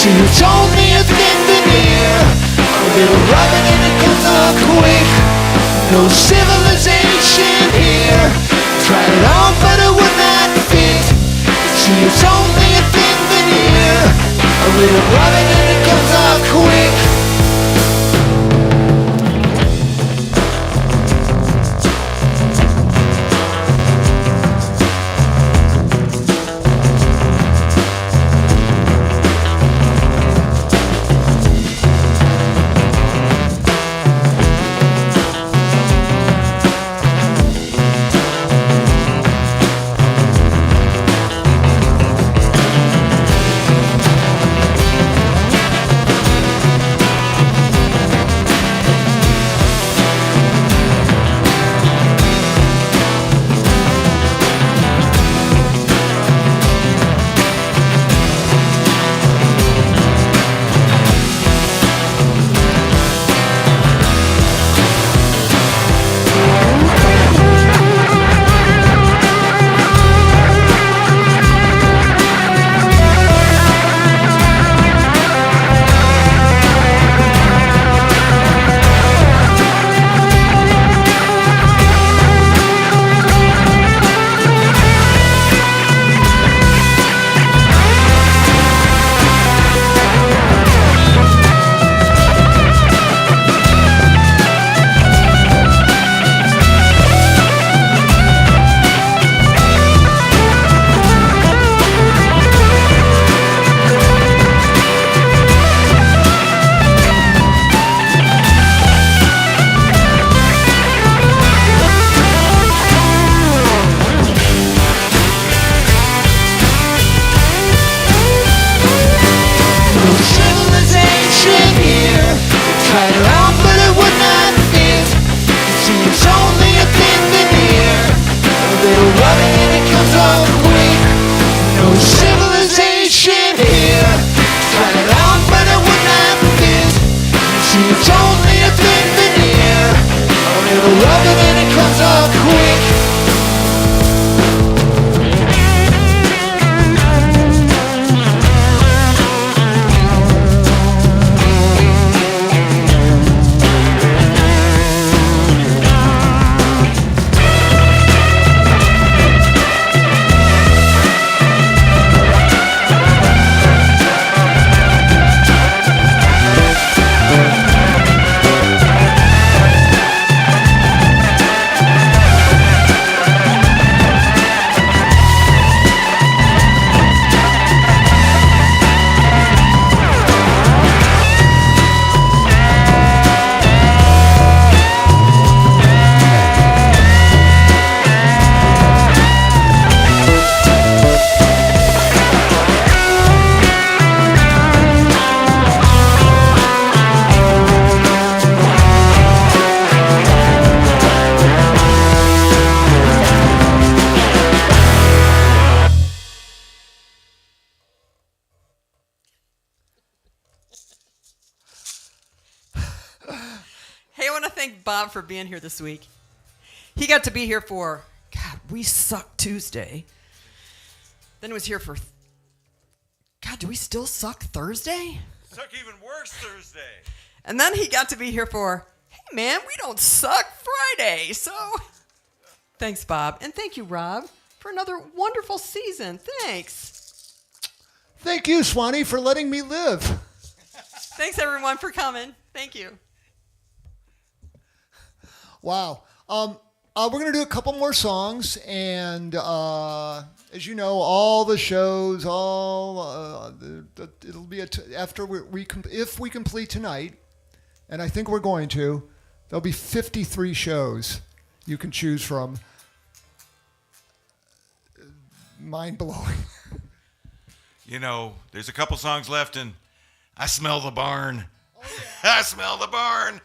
See, it's only a thin veneer, a little rubbing and it comes up quick. No civilization here. Tried it on, but it would not fit. See, it's only a thin veneer, a little rubbing and it comes up quick. Bob for being here this week. He got to be here for, God, We Suck Tuesday. Then he was here for, God, do we still suck Thursday? Suck even worse Thursday. And then he got to be here for, hey man, we don't suck Friday. So thanks, Bob. And thank you, Rob, for another wonderful season. Thanks. Thank you, Swanee, for letting me live. Thanks, everyone, for coming. Thank you. Wow. We're going to do a couple more songs, and as you know, all the shows, it'll be after if we complete tonight, and I think we're going to, there'll be 53 shows you can choose from. Mind-blowing. You know, there's a couple songs left, and I smell the barn. Oh, yeah. I smell the barn.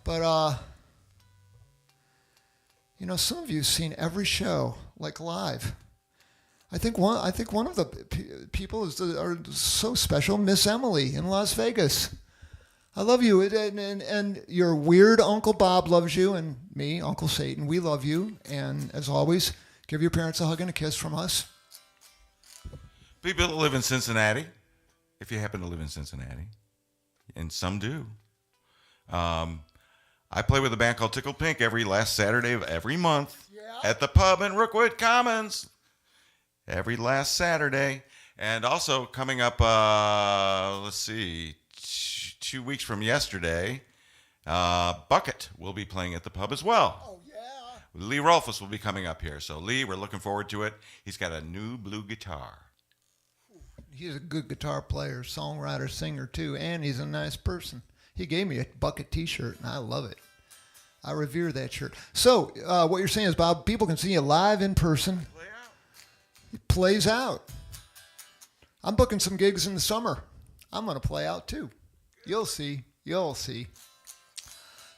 But, you know, some of you have seen every show, like live. I think one of the people are so special, Miss Emily in Las Vegas. I love you, and your weird Uncle Bob loves you, and me, Uncle Satan, we love you. And as always, Give your parents a hug and a kiss from us. People that live in Cincinnati, if you happen to live in Cincinnati, and some do. I play with a band called Tickle Pink every last Saturday of every month at the pub in Rookwood Commons. Every last Saturday. And also coming up, let's see, 2 weeks from yesterday, Bucket will be playing at the pub as well. Oh, yeah. Lee Rolfus will be coming up here. So, Lee, we're looking forward to it. He's got a new blue guitar. He's a good guitar player, songwriter, singer, too, and he's a nice person. He gave me a Bucket t-shirt, and I love it. I revere that shirt. So, what you're saying is, Bob, people can see you live in person. It plays out. I'm booking some gigs in the summer. I'm going to play out, too. You'll see. You'll see.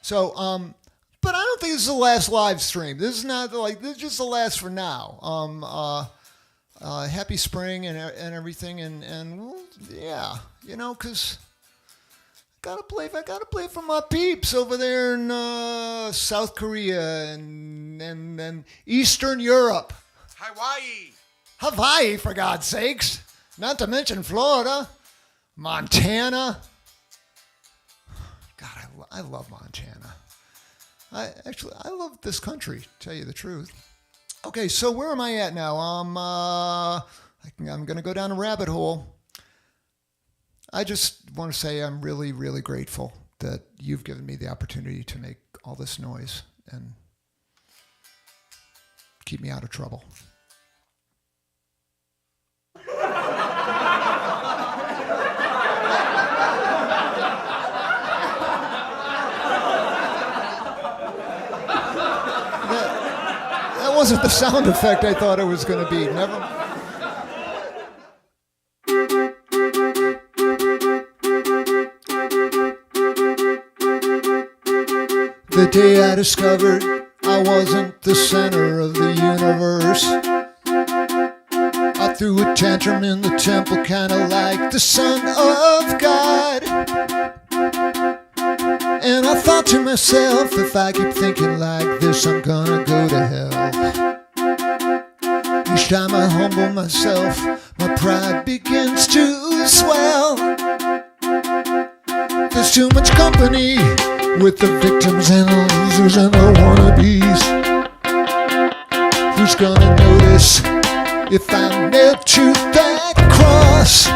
So, but I don't think this is the last live stream. This is not like, this is just the last for now. Happy spring and everything, and well, yeah, you know, because I gotta play for my peeps over there in South Korea and Eastern Europe. Hawaii, for God's sakes. Not to mention Florida, Montana. God, I love Montana. I love this country, to tell you the truth. Okay, so where am I at now? I'm going to go down a rabbit hole. I just want to say I'm really, really grateful that you've given me the opportunity to make all this noise and keep me out of trouble. That wasn't the sound effect I thought it was going to be. Never. The day I discovered I wasn't the center of the universe, I threw a tantrum in the temple, kinda like the Son of God. And I thought to myself, if I keep thinking like this, I'm gonna go to hell. Each time I humble myself, my pride begins to swell. There's too much company with the victims and the losers and the wannabes. Who's gonna notice if I'm nailed to that cross?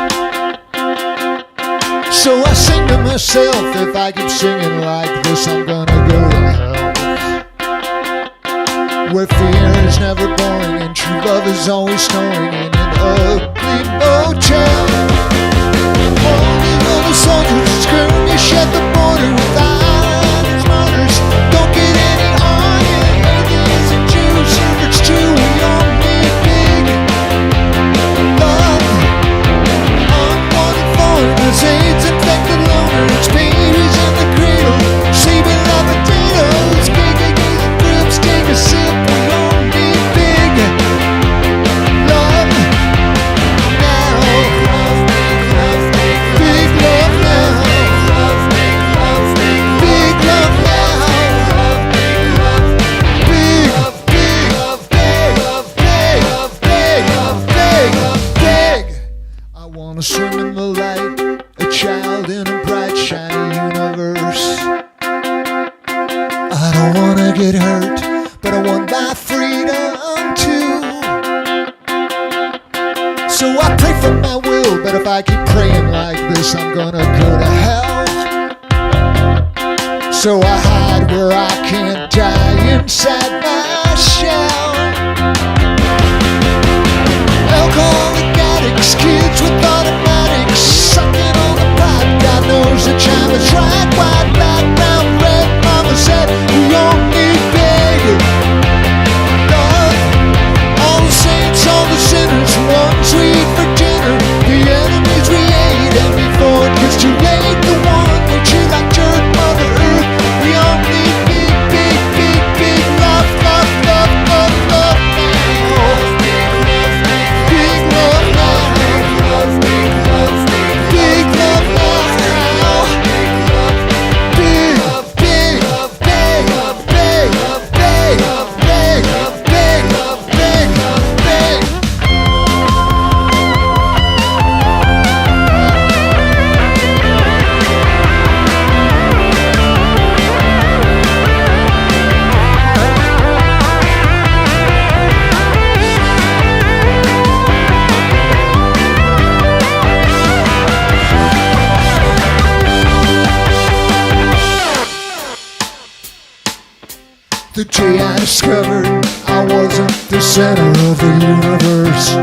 So I sing to myself, if I keep singing like this, I'm gonna go to hell. Where fear is never boring and true love is always snoring in an ugly motel. Only little soldiers scream, you shut the border with honors, murders. Don't get any on you, atheists and Jews, it's true, we all need big love. Unwanted foreigners, AIDS infected loners, babies in the cradle, sleeping like potatoes, KKK's and grips, take a sip, we all need big love now. Big love now. Big love now. Big. I wanna swim in the light, a child in a bright, shiny universe. I don't wanna get hurt, but I want my freedom too. So I pray for my will, but if I keep praying like this, I'm gonna go to hell. So I hide where I can't die inside my shell. Alcoholic addicts, kids with automatics, sucking on the pipe. God knows the time is right. White, black, brown, red. Mama said we all need big love. All the saints, all the sinners, ones we eat for dinner, the enemies we hate, and before it gets too late, the one we treat like dirt, Mother Earth. We all need big, big, big, big love, love, The day I discovered I wasn't the center of the universe,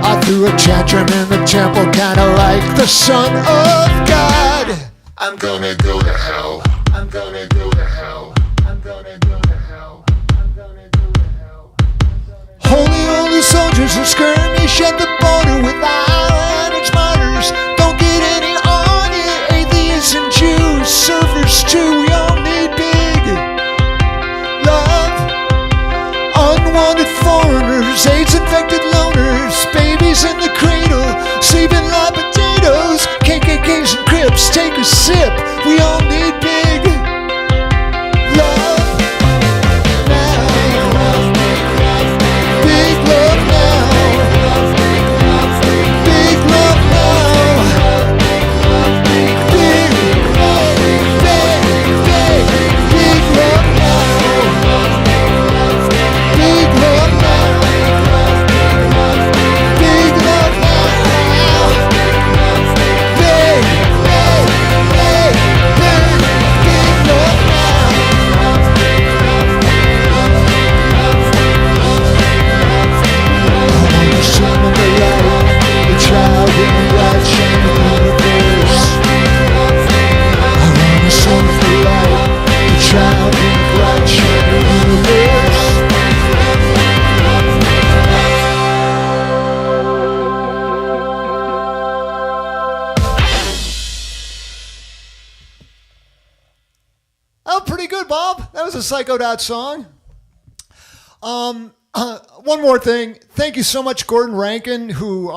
I threw a tantrum in the temple, kinda like the Son of God. I'm gonna go to hell. I'm gonna go to hell. I'm gonna go to hell. I'm gonna go to hell. Holy soldiers who skirmish at the border with our and its martyrs. Don't get any on you, atheists and Jews, servers too. We all need big love. Unwanted foreigners, AIDS-infected loners, babies in the cradle, sleeping like potatoes. KKKs and Crips, take a sip. We all need big love now. Big love now. Big love now. Big love, big love now. Big love now. Big love Oh, pretty good, Bob. That was a Psycho Dot song. One more thing. Thank you so much, Gordon Rankin, who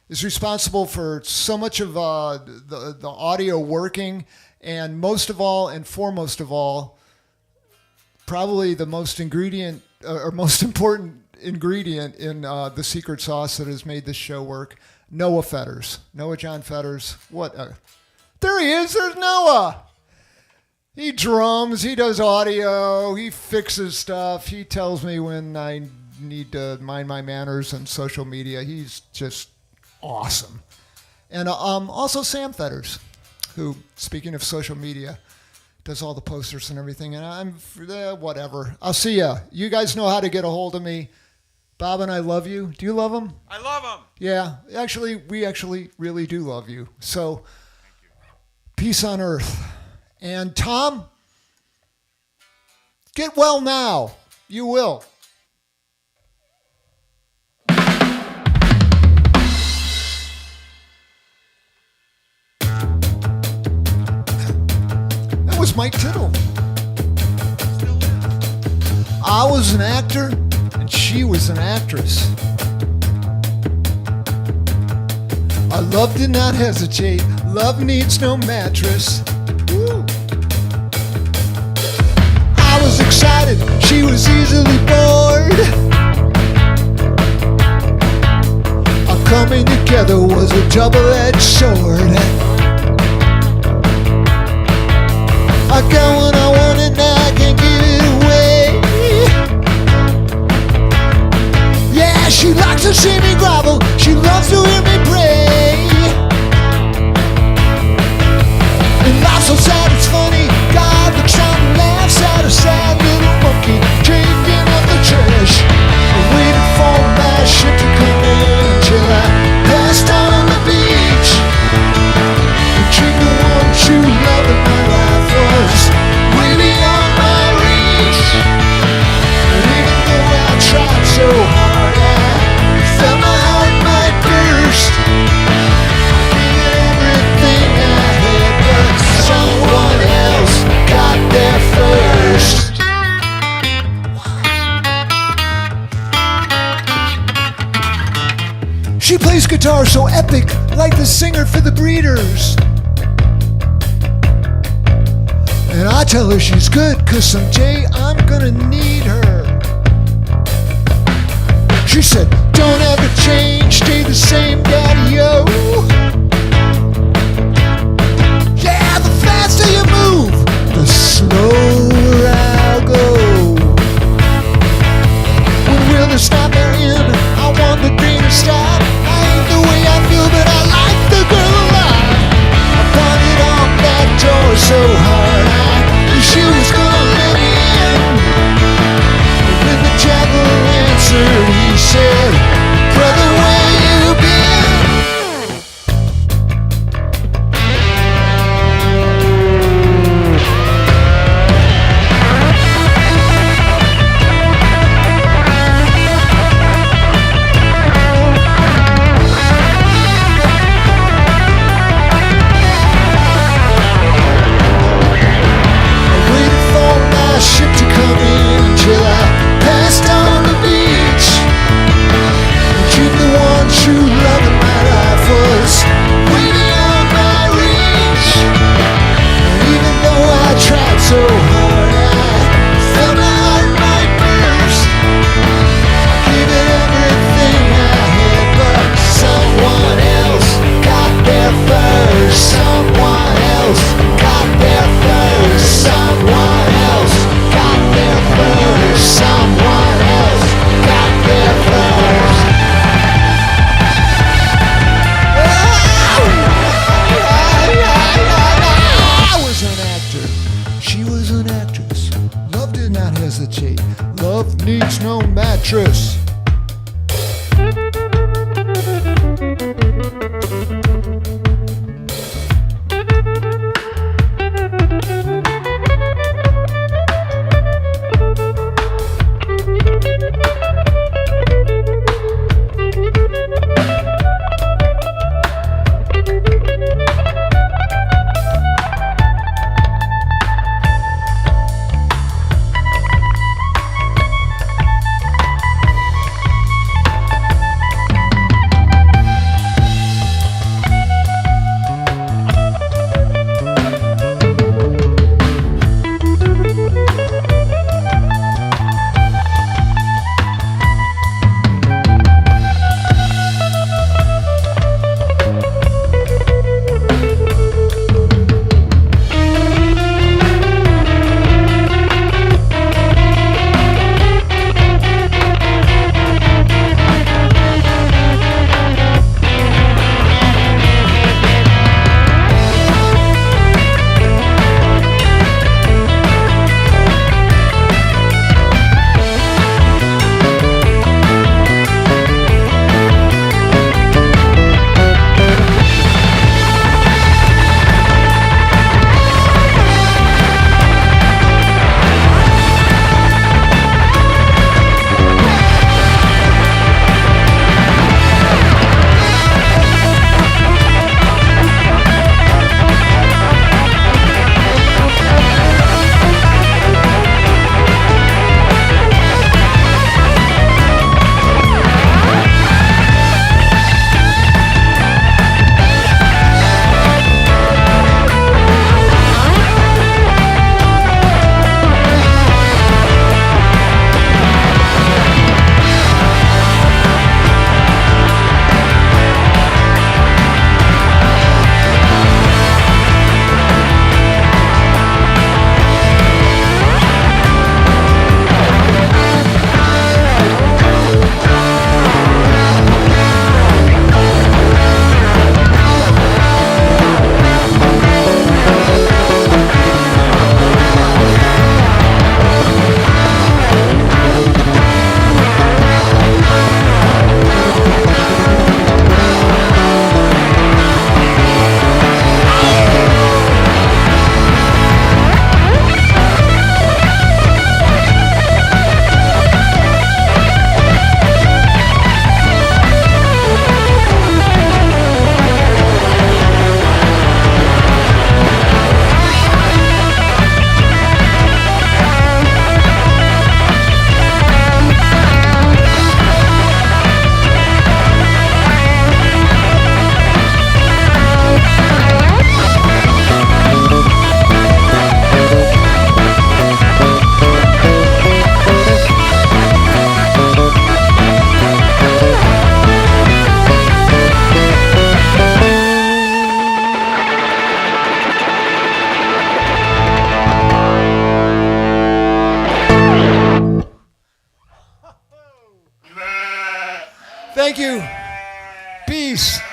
is responsible for so much of the audio working, and most of all, and foremost of all, probably the most ingredient or most important ingredient in the secret sauce that has made this show work. Noah Fetters, Noah John Fetters. What? There he is. There's Noah. He drums, he does audio, he fixes stuff, he tells me when I need to mind my manners on social media. He's just awesome. And also Sam Fetters, who, speaking of social media, does all the posters and everything. And I'm, whatever. I'll see ya. You guys know how to get a hold of me. Bob and I love you. Do you love him? I love him. Yeah, actually, we actually really do love you. So, peace on earth. And Tom, get well now. You will. That was Mike Tittle. I was an actor, and she was an actress. Our love did not hesitate. Love needs no mattress. Woo. I was excited, she was easily bored. Our coming together was a double-edged sword. I got what I wanted, now I can't give it away. Yeah, she likes to see me grovel, she loves to hear me pray. And life's so sad it's funny, God looks out and laughs at a sad little monkey taking up the trash. I waited for my ship to come in until I passed out on the beach. The dream the one true love in my life was way beyond my reach. And even though I tried so hard, I felt my heart might burst. I gave everything I had, but someone else got there first. She plays guitar so epic, like the singer for the Breeders. And I tell her she's good, cause someday I'm gonna need her. She said, don't ever change, stay the same, daddy-o. Yeah, the faster you move, the slower I'll go. When will the stop there in? I want the day to stop. I ain't the way I feel, but I like the girl alive. I pounded on that door so hard, I knew she was gonna let me hesitate. Love needs no mattress. Thank you. Peace.